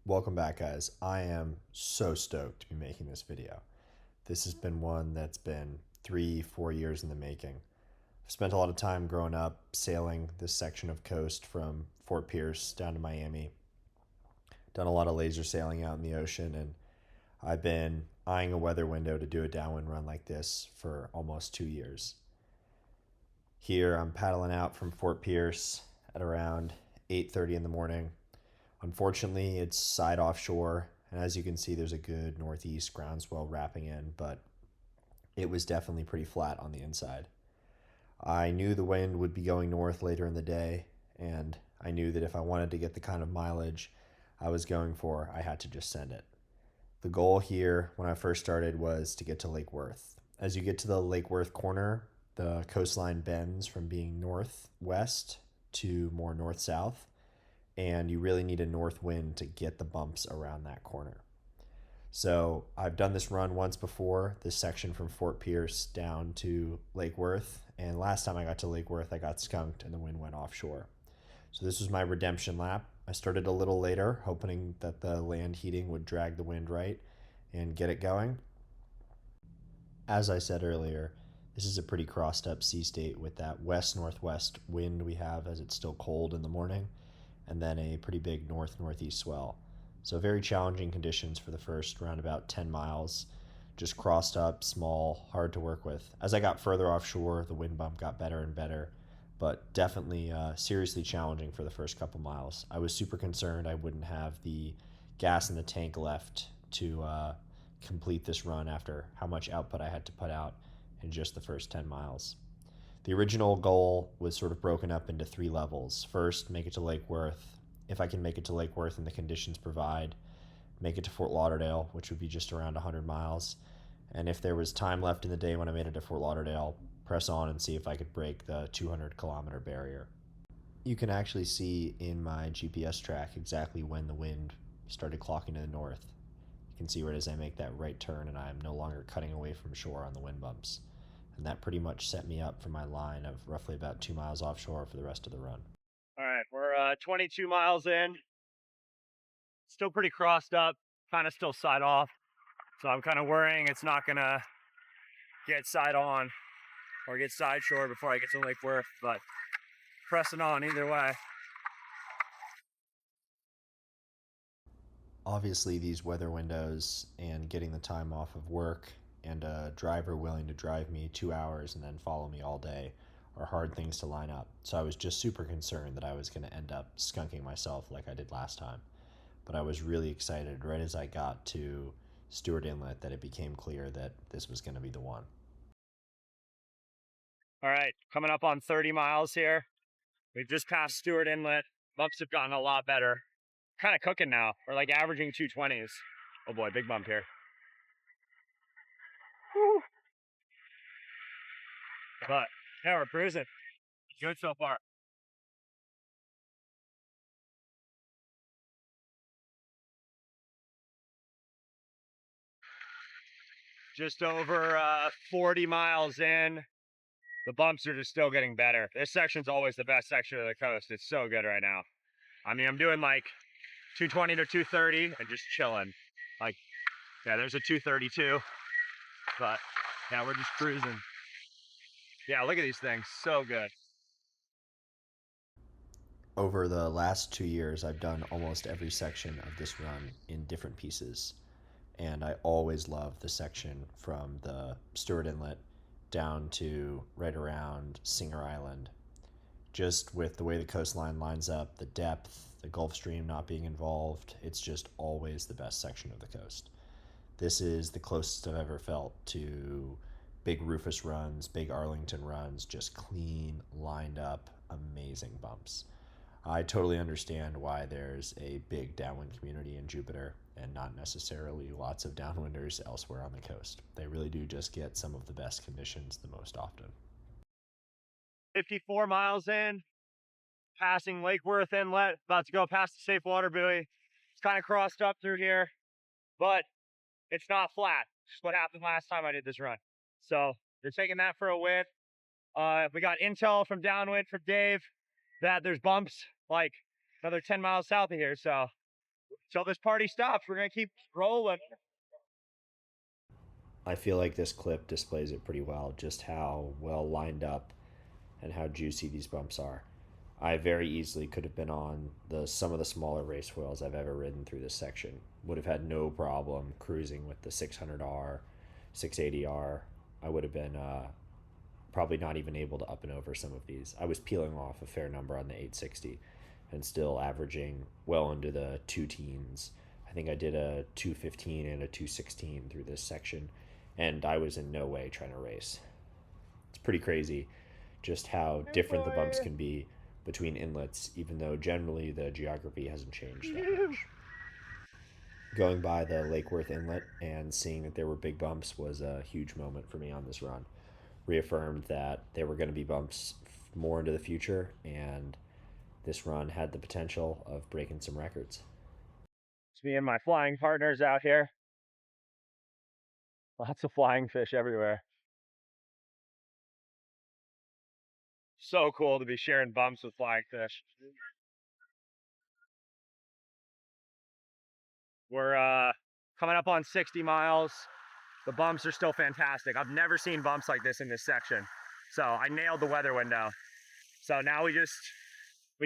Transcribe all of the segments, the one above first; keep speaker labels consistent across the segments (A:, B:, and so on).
A: Welcome back, guys. I am so stoked to be making this video. This has been one that's been 3, 4 years in the making. I've spent a lot of time growing up sailing this section of coast from Fort Pierce down to Miami. Done a lot of laser sailing out in the ocean, and I've been eyeing a weather window to do a downwind run like this for almost 2 years. Here, I'm paddling out from Fort Pierce at around 8:30 in the morning. Unfortunately, it's side offshore, and as you can see, there's a good northeast groundswell wrapping in, but it was definitely pretty flat on the inside. I knew the wind would be going north later in the day, and I knew that if I wanted to get the kind of mileage I was going for, I had to just send it. The goal here when I first started was to get to Lake Worth. As you get to the Lake Worth corner, the coastline bends from being northwest to more north-south, and you really need a north wind to get the bumps around that corner. So I've done this run once before, this section from Fort Pierce down to Lake Worth, and last time I got to Lake Worth, I got skunked and the wind went offshore. So this was my redemption lap. I started a little later, hoping that the land heating would drag the wind right and get it going. As I said earlier, this is a pretty crossed up sea state with that west-northwest wind we have as it's still cold in the morning, and then a pretty big north-northeast swell. So very challenging conditions for the first round about 10 miles, just crossed up, small, hard to work with. As I got further offshore, the wind bump got better and better, but definitely seriously challenging for the first couple miles. I was super concerned I wouldn't have the gas in the tank left to complete this run after how much output I had to put out in just the first 10 miles. The original goal was sort of broken up into 3 levels. First, make it to Lake Worth. If I can make it to Lake Worth and the conditions provide, make it to Fort Lauderdale, which would be just around 100 miles. And if there was time left in the day when I made it to Fort Lauderdale, press on and see if I could break the 200-kilometer barrier. You can actually see in my GPS track exactly when the wind started clocking to the north. You can see right as I make that right turn and I'm no longer cutting away from shore on the wind bumps. And that pretty much set me up for my line of roughly about 2 miles offshore for the rest of the run.
B: All right, we're 22 miles in. Still pretty crossed up, kind of still side off. So I'm kind of worrying it's not going to get side on or get side shore before I get to Lake Worth, but pressing on either way.
A: Obviously, these weather windows and getting the time off of work and a driver willing to drive me 2 hours and then follow me all day are hard things to line up. So I was just super concerned that I was going to end up skunking myself like I did last time. But I was really excited right as I got to Steuart Inlet that it became clear that this was going to be the one.
B: All right, coming up on 30 miles here. We've just passed Steuart Inlet. Bumps have gotten a lot better. Kind of cooking now. We're like averaging 220s. Oh boy, big bump here. Woo. But yeah, we're cruising. Good so far. Just over 40 miles in. The bumps are just still getting better. This section's always the best section of the coast. It's so good right now. I mean, I'm doing like 220 to 230 and just chilling. Like, yeah, there's a 232. But yeah, we're just cruising. Yeah, look at these things. So good.
A: Over the last 2 years, I've done almost every section of this run in different pieces. And I always love the section from the Steuart Inlet down to right around Singer Island. Just with the way the coastline lines up, the depth, the Gulf Stream not being involved, it's just always the best section of the coast. This is the closest I've ever felt to big Rufus runs, big Arlington runs, just clean, lined up, amazing bumps. I totally understand why there's a big downwind community in Jupiter and not necessarily lots of downwinders elsewhere on the coast. They really do just get some of the best conditions the most often.
B: 54 miles in, passing Lake Worth Inlet, about to go past the safe water buoy. It's kind of crossed up through here, but it's not flat. It's what happened last time I did this run. So they're taking that for a win. We got intel from downwind from Dave that there's bumps like another 10 miles south of here. So till this party stops. We're gonna keep rolling.
A: I feel like this clip displays it pretty well, just how well lined up and how juicy these bumps are. I very easily could have been on some of the smaller race foils I've ever ridden through this section. Would have had no problem cruising with the 600R, 680R. I would have been probably not even able to up and over some of these. I was peeling off a fair number on the 860 and still averaging well into the two teens. I think I did a 215 and a 216 through this section, and I was in no way trying to race. It's pretty crazy just how different the bumps can be between inlets, even though generally the geography hasn't changed that much. Going by the Lake Worth Inlet and seeing that there were big bumps was a huge moment for me on this run. Reaffirmed that there were going to be bumps more into the future, and this run had the potential of breaking some records.
B: It's me and my flying partners out here. Lots of flying fish everywhere. So cool to be sharing bumps with flying fish. We're coming up on 60 miles. The bumps are still fantastic. I've never seen bumps like this in this section. So I nailed the weather window. So now we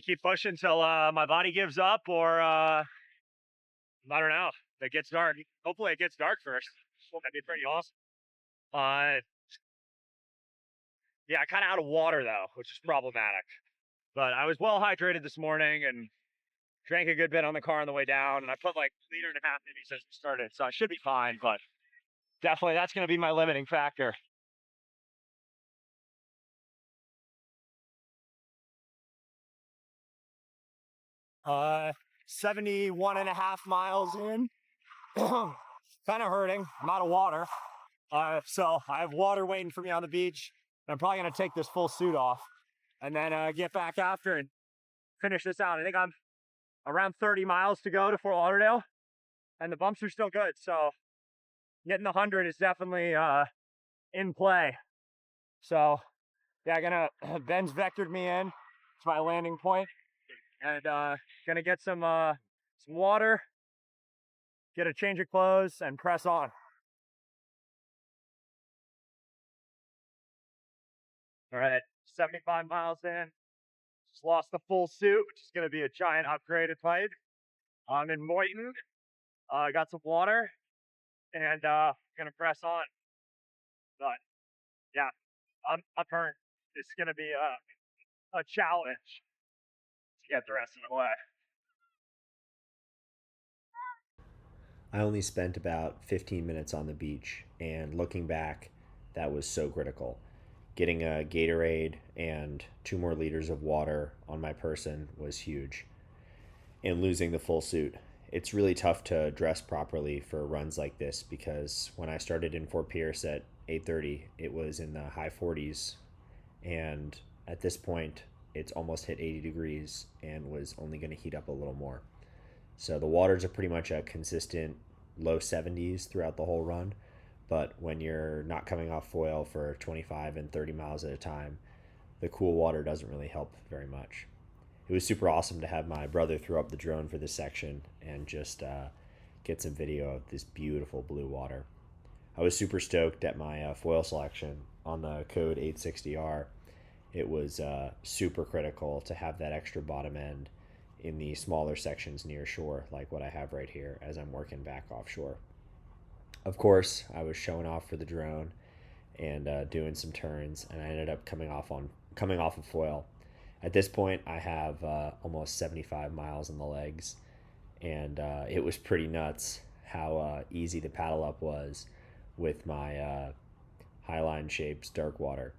B: keep pushing till my body gives up, or I don't know, it gets dark. Hopefully it gets dark first. That'd be pretty awesome. Yeah, kind of out of water though, which is problematic. But I was well hydrated this morning and drank a good bit on the car on the way down, and I put like 1.5 liters maybe since we started, so I should be fine. But definitely that's going to be my limiting factor. 71.5 miles in. Kind of hurting. I'm out of water. So I have water waiting for me on the beach. I'm probably going to take this full suit off and then get back after and finish this out. I think I'm around 30 miles to go to Fort Lauderdale, and the bumps are still good. So getting the 100 is definitely in play. So yeah, Ben's vectored me in to my landing point, and gonna get some water, get a change of clothes, and press on. All right, 75 miles in. Just lost the full suit, which is gonna be a giant upgraded pipe. I'm in Moyton. Got some water, and gonna press on. But yeah, I'm hurt. It's gonna be a challenge to get the rest of the way.
A: I only spent about 15 minutes on the beach, and looking back, that was so critical. Getting a Gatorade and 2 more liters of water on my person was huge. And losing the full suit. It's really tough to dress properly for runs like this, because when I started in Fort Pierce at 8:30, it was in the high 40s, and at this point, it's almost hit 80 degrees and was only going to heat up a little more. So the waters are pretty much a consistent low 70s throughout the whole run. But when you're not coming off foil for 25 and 30 miles at a time, the cool water doesn't really help very much. It was super awesome to have my brother throw up the drone for this section and just get some video of this beautiful blue water. I was super stoked at my foil selection on the code 860R. It was super critical to have that extra bottom end in the smaller sections near shore, like what I have right here as I'm working back offshore. Of course, I was showing off for the drone and doing some turns, and I ended up coming off of foil. At this point, I have almost 75 miles in the legs, and it was pretty nuts how easy the paddle up was with my Highline Shapes dark water.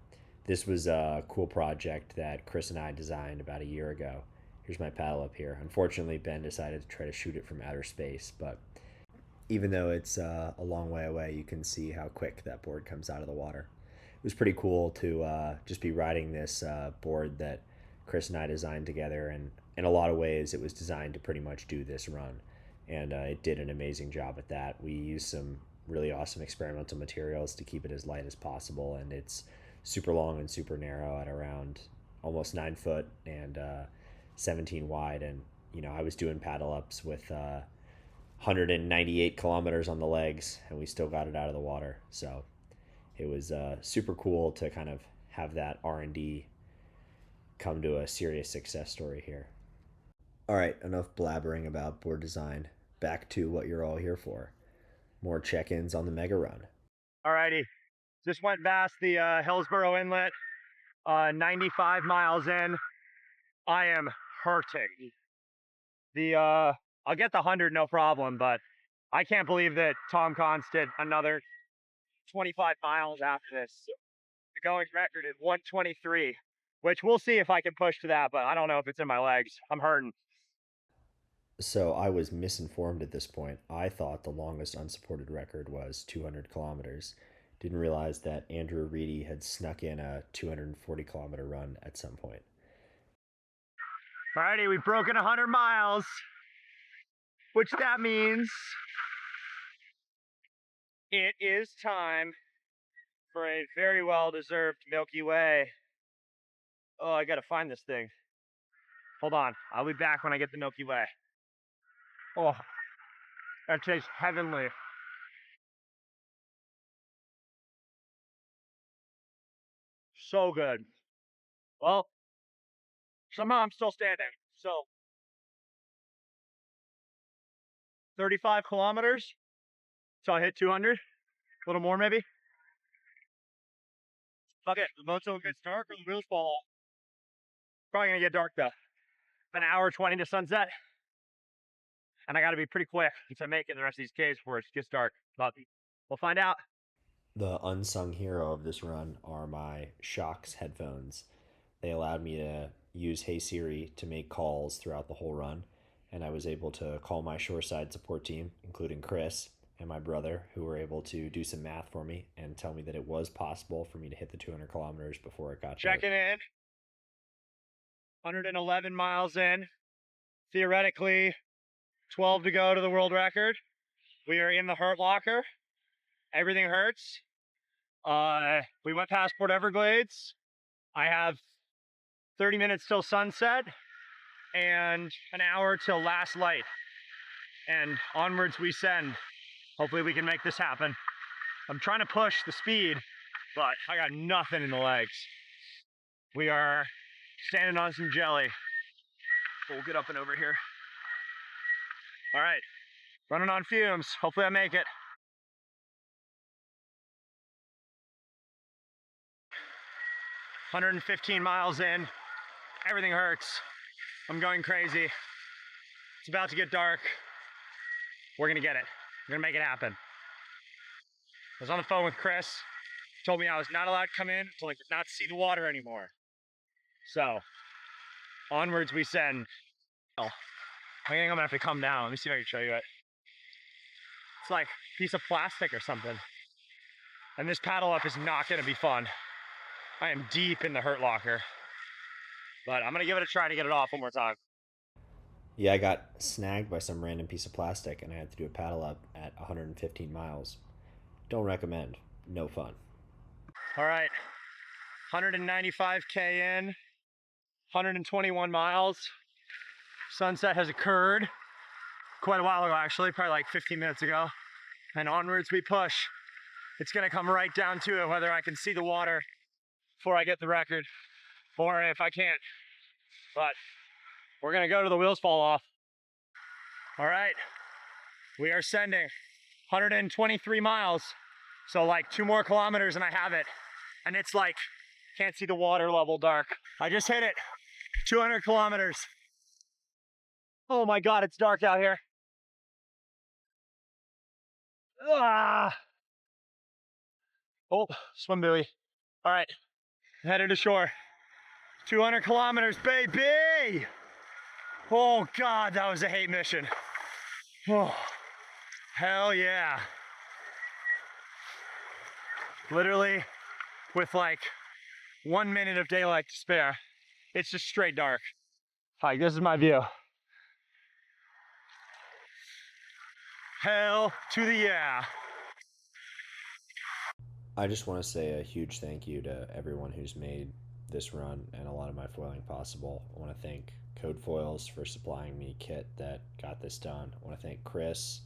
A: This was a cool project that Chris and I designed about a year ago. Here's my paddle up here. Unfortunately, Ben decided to try to shoot it from outer space, but even though it's a long way away, you can see how quick that board comes out of the water. It was pretty cool to just be riding this board that Chris and I designed together, and in a lot of ways it was designed to pretty much do this run, and it did an amazing job at that. We used some really awesome experimental materials to keep it as light as possible, and it's super long and super narrow at around almost 9 foot and 17 wide. And I was doing paddle ups with 198 kilometers on the legs, and we still got it out of the water. So it was super cool to kind of have that R&D come to a serious success story here. All right, enough blabbering about board design. Back to what you're all here for. More check-ins on the mega run.
B: Alrighty, just went past the Hillsborough Inlet, 95 miles in. I am hurting. I'll get the 100 no problem, but I can't believe that Tom Cons did another 25 miles after this. The going record is 123, which we'll see if I can push to that, but I don't know if it's in my legs. I'm hurting.
A: So I was misinformed at this point. I thought the longest unsupported record was 200 kilometers. Didn't realize that Andrew Reedy had snuck in a 240-kilometer run at some point.
B: Alrighty, we've broken 100 miles, which that means it is time for a very well-deserved Milky Way. Oh, I gotta find this thing. Hold on, I'll be back when I get the Milky Way. Oh, that tastes heavenly. So good. Well, somehow I'm still standing. So, 35 kilometers till I hit 200. A little more, maybe. Fuck it. The boat so gets dark or the wheels fall off. Probably gonna get dark though. An hour 20 to sunset. And I gotta be pretty quick to make it the rest of these caves before it gets dark. But we'll find out.
A: The unsung hero of this run are my Shocks headphones. They allowed me to use Hey Siri to make calls throughout the whole run, and I was able to call my shoreside support team, including Chris and my brother, who were able to do some math for me and tell me that it was possible for me to hit the 200 kilometers before it got
B: Checking
A: dark.
B: in. 111 miles in. Theoretically, 12 to go to the world record. We are in the hurt locker. Everything hurts. We went past Port Everglades. I have 30 minutes till sunset and an hour till last light. And onwards we send. Hopefully we can make this happen. I'm trying to push the speed, but I got nothing in the legs. We are standing on some jelly. We'll get up and over here. All right, running on fumes. Hopefully I make it. "115 miles in. Everything hurts. I'm going crazy. It's about to get dark. We're gonna get it. We're gonna make it happen. I was on the phone with Chris. He told me I was not allowed to come in until I could not see the water anymore. So, onwards we send. Oh, I think I'm gonna have to come down. Let me see if I can show you it. It's like a piece of plastic or something. And this paddle up is not gonna be fun. I am deep in the hurt locker. But I'm gonna give it a try to get it off one more time.
A: Yeah, I got snagged by some random piece of plastic and I had to do a paddle up at 115 miles. Don't recommend. No fun.
B: All right, 195K in, 121 miles. Sunset has occurred quite a while ago, actually, probably like 15 minutes ago. And onwards we push. It's gonna come right down to it, whether I can see the water before I get the record, or if I can't. But we're gonna go to the wheels fall off. All right, we are sending 123 miles. So like 2 more kilometers and I have it. And it's like, can't see the water level dark. I just hit it, 200 kilometers. Oh my God, it's dark out here. Ah. Oh, swim buoy. All right, headed to shore. 200 kilometers, baby. Oh God, that was a hate mission. Oh, hell yeah. Literally with like 1 minute of daylight to spare. It's just straight dark. Like, this is my view. Hell to the yeah.
A: I just want to say a huge thank you to everyone who's made this run and a lot of my foiling possible. I want to thank Code Foils for supplying me kit that got this done. I want to thank Chris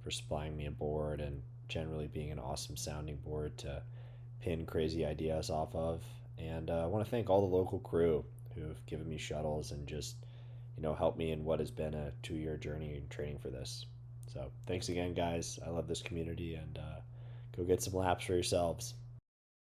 A: for supplying me a board and generally being an awesome sounding board to pin crazy ideas off of. And I want to thank all the local crew who've given me shuttles and just, helped me in what has been a 2 year journey in training for this. So thanks again, guys. I love this community, and go get some laps for yourselves.